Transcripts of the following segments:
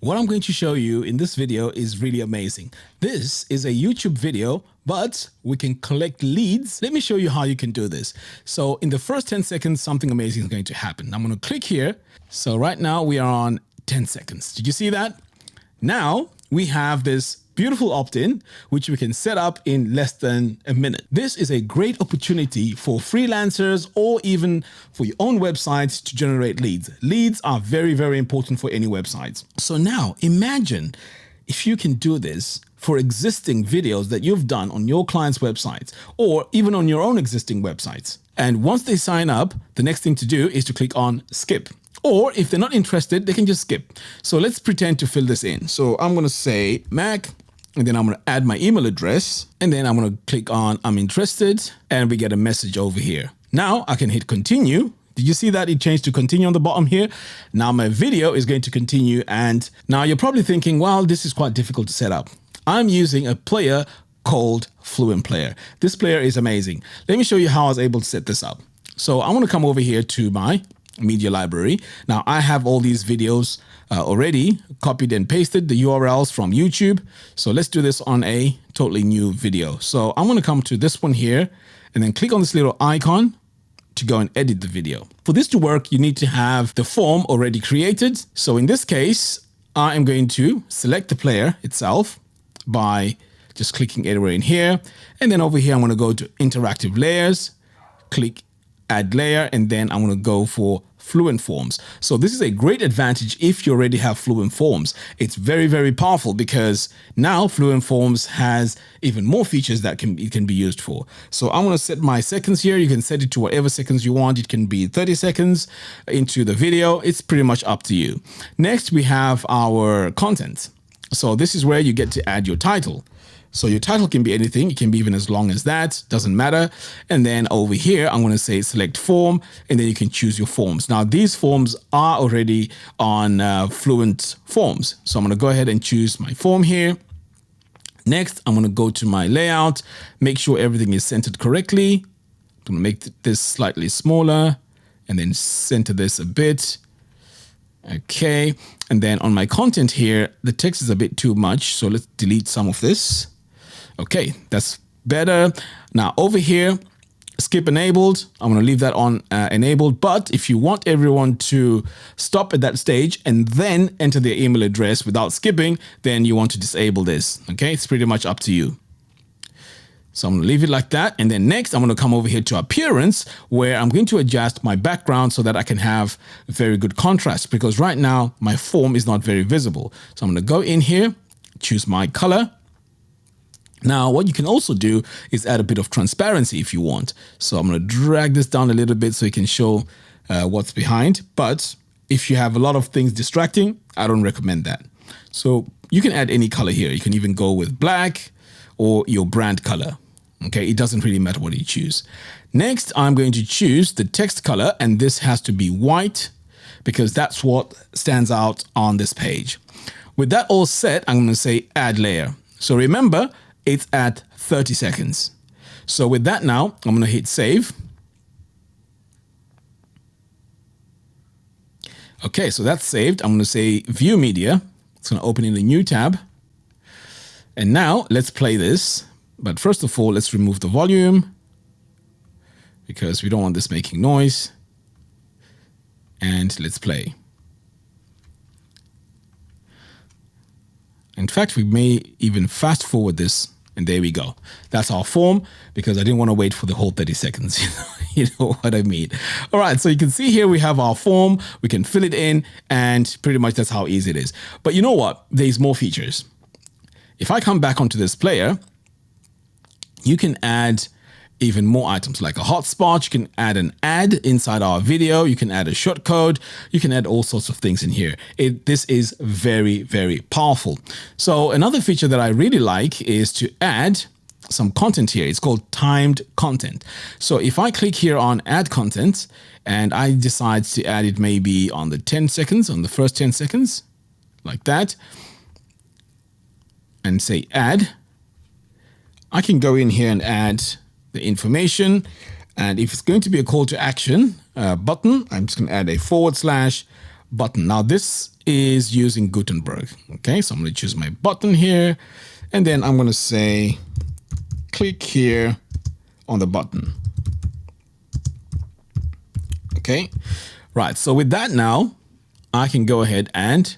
What I'm going to show you in this video is really amazing. This is a YouTube video, but we can collect leads. Let me show you how you can do this. So in the first 10 seconds, something amazing is going to happen. I'm going to click here. So right now we are on 10 seconds. Did you see that? Now we have this beautiful opt-in, which we can set up in less than a minute. This is a great opportunity for freelancers or even for your own websites to generate leads. Leads are very, very important for any websites. So now imagine if you can do this for existing videos that you've done on your clients' websites or even on your own existing websites. And once they sign up, the next thing to do is to click on skip. Or if they're not interested, they can just skip. So let's pretend to fill this in. So I'm going to say Mac, and then I'm going to add my email address, and then I'm going to click on I'm interested, and we get a message over here. Now I can hit continue. Did you see that it changed to continue on the bottom here? Now my video is going to continue, and now you're probably thinking, well, this is quite difficult to set up. I'm using a player called FluentPlayer. This player is amazing. Let me show you how I was able to set this up. So I want to come over here to my media library. Now I have all these videos already copied and pasted the URLs from YouTube. So let's do this on a totally new video. So I'm going to come to this one here and then click on this little icon to go and edit the video. For this to work, you need to have the form already created. So in this case, I am going to select the player itself by just clicking anywhere in here. And then over here, I'm going to go to interactive layers, click add layer, and then I'm going to go for Fluent Forms. So this is a great advantage if you already have Fluent Forms. It's very, very powerful because now Fluent Forms has even more features that it can be used for. So I'm going to set my seconds here. You can set it to whatever seconds you want. It can be 30 seconds into the video. It's pretty much up to you. Next, we have our content. So this is where you get to add your title. So your title can be anything. It can be even as long as that, doesn't matter. And then over here, I'm going to say select form, and then you can choose your forms. Now these forms are already on Fluent Forms. So I'm going to go ahead and choose my form here. Next, I'm going to go to my layout, make sure everything is centered correctly. I'm going to make this slightly smaller and then center this a bit. Okay. And then on my content here, the text is a bit too much. So let's delete some of this. Okay, that's better. Now over here, skip enabled. I'm going to leave that on enabled. But if you want everyone to stop at that stage and then enter their email address without skipping, then you want to disable this. Okay, it's pretty much up to you. So I'm going to leave it like that. And then next, I'm going to come over here to appearance, where I'm going to adjust my background so that I can have very good contrast, because right now my form is not very visible. So I'm going to go in here, choose my color. Now, what you can also do is add a bit of transparency if you want. So I'm going to drag this down a little bit so you can show what's behind. But if you have a lot of things distracting, I don't recommend that. So you can add any color here. You can even go with black or your brand color. Okay, it doesn't really matter what you choose. Next, I'm going to choose the text color, and this has to be white because that's what stands out on this page. With that all set, I'm going to say add layer. So remember, it's at 30 seconds. So with that now, I'm going to hit save. Okay, so that's saved. I'm going to say view media. It's going to open in a new tab. And now let's play this. But first of all, let's remove the volume because we don't want this making noise. And let's play. In fact, we may even fast forward this, and there we go. That's our form, because I didn't want to wait for the whole 30 seconds. You know what I mean? All right, so you can see here we have our form. We can fill it in, and pretty much that's how easy it is. But you know what? There's more features. If I come back onto this player, you can add even more items like a hotspot. You can add an ad inside our video. You can add a shortcode. You can add all sorts of things in here. This is very, very powerful. So another feature that I really like is to add some content here. It's called timed content. So if I click here on add content and I decide to add it maybe on the 10 seconds, on the first 10 seconds, like that, and say add, I can go in here and add the information. And if it's going to be a call to action button, I'm just going to add a / button. Now this is using Gutenberg. Okay, so I'm going to choose my button here, and then I'm going to say, click here on the button. Okay, right. So with that now, I can go ahead and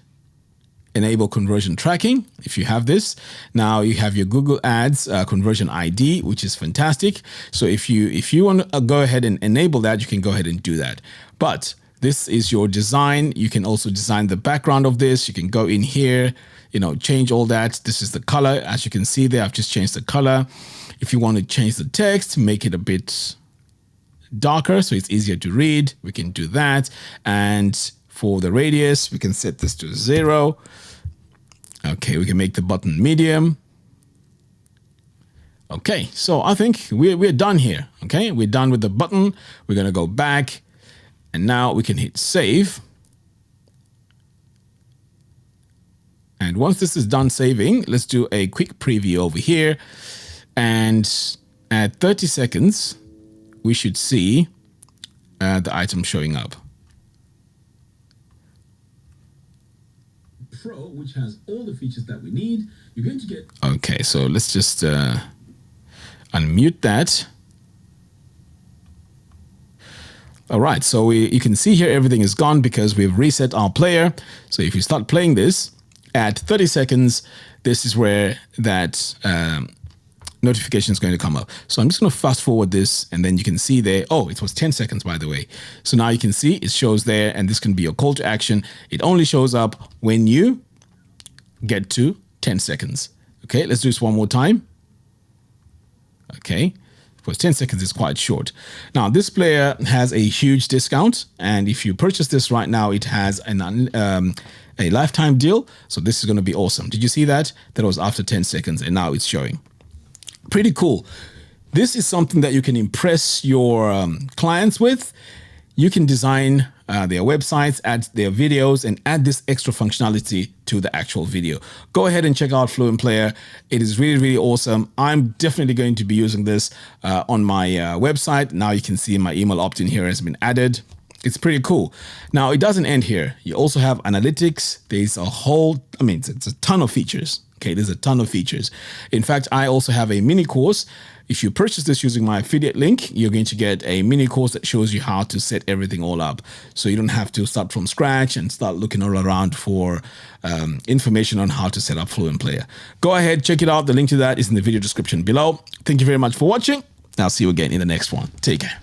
enable conversion tracking. If you have this, now you have your Google Ads conversion ID, which is fantastic. So if you want to go ahead and enable that, you can go ahead and do that. But this is your design. You can also design the background of this. You can go in here, change all that. This is the color. As you can see there, I've just changed the color. If you want to change the text, make it a bit darker so it's easier to read, we can do that. And for the radius, we can set this to 0. Okay, we can make the button medium. Okay, so I think we're done here. Okay, we're done with the button. We're going to go back, and now we can hit save. And once this is done saving, let's do a quick preview over here. And at 30 seconds, we should see the item showing up. Pro, which has all the features that we need. You're going to get... Okay, so let's just unmute that. All right, so you can see here everything is gone because we've reset our player. So if you start playing this at 30 seconds, this is where that notification is going to come up. So I'm just going to fast forward this, and then you can see there, oh, it was 10 seconds, by the way. So now you can see it shows there, and this can be your call to action. It only shows up when you get to 10 seconds. Okay, let's do this one more time. Okay, because 10 seconds is quite short. Now, this player has a huge discount, and if you purchase this right now, it has a lifetime deal. So this is going to be awesome. Did you see that? That was after 10 seconds, and now it's showing. Pretty cool. This is something that you can impress your clients with. You can design their websites, add their videos, and add this extra functionality to the actual video. Go ahead and check out FluentPlayer. It is really, really awesome. I'm definitely going to be using this on my website. Now you can see my email opt-in here has been added. It's pretty cool. Now, it doesn't end here. You also have analytics. There's a whole, it's a ton of features. Okay, there's a ton of features. In fact, I also have a mini course. If you purchase this using my affiliate link, you're going to get a mini course that shows you how to set everything all up. So you don't have to start from scratch and start looking all around for information on how to set up FluentPlayer. Go ahead, check it out. The link to that is in the video description below. Thank you very much for watching. I'll see you again in the next one. Take care.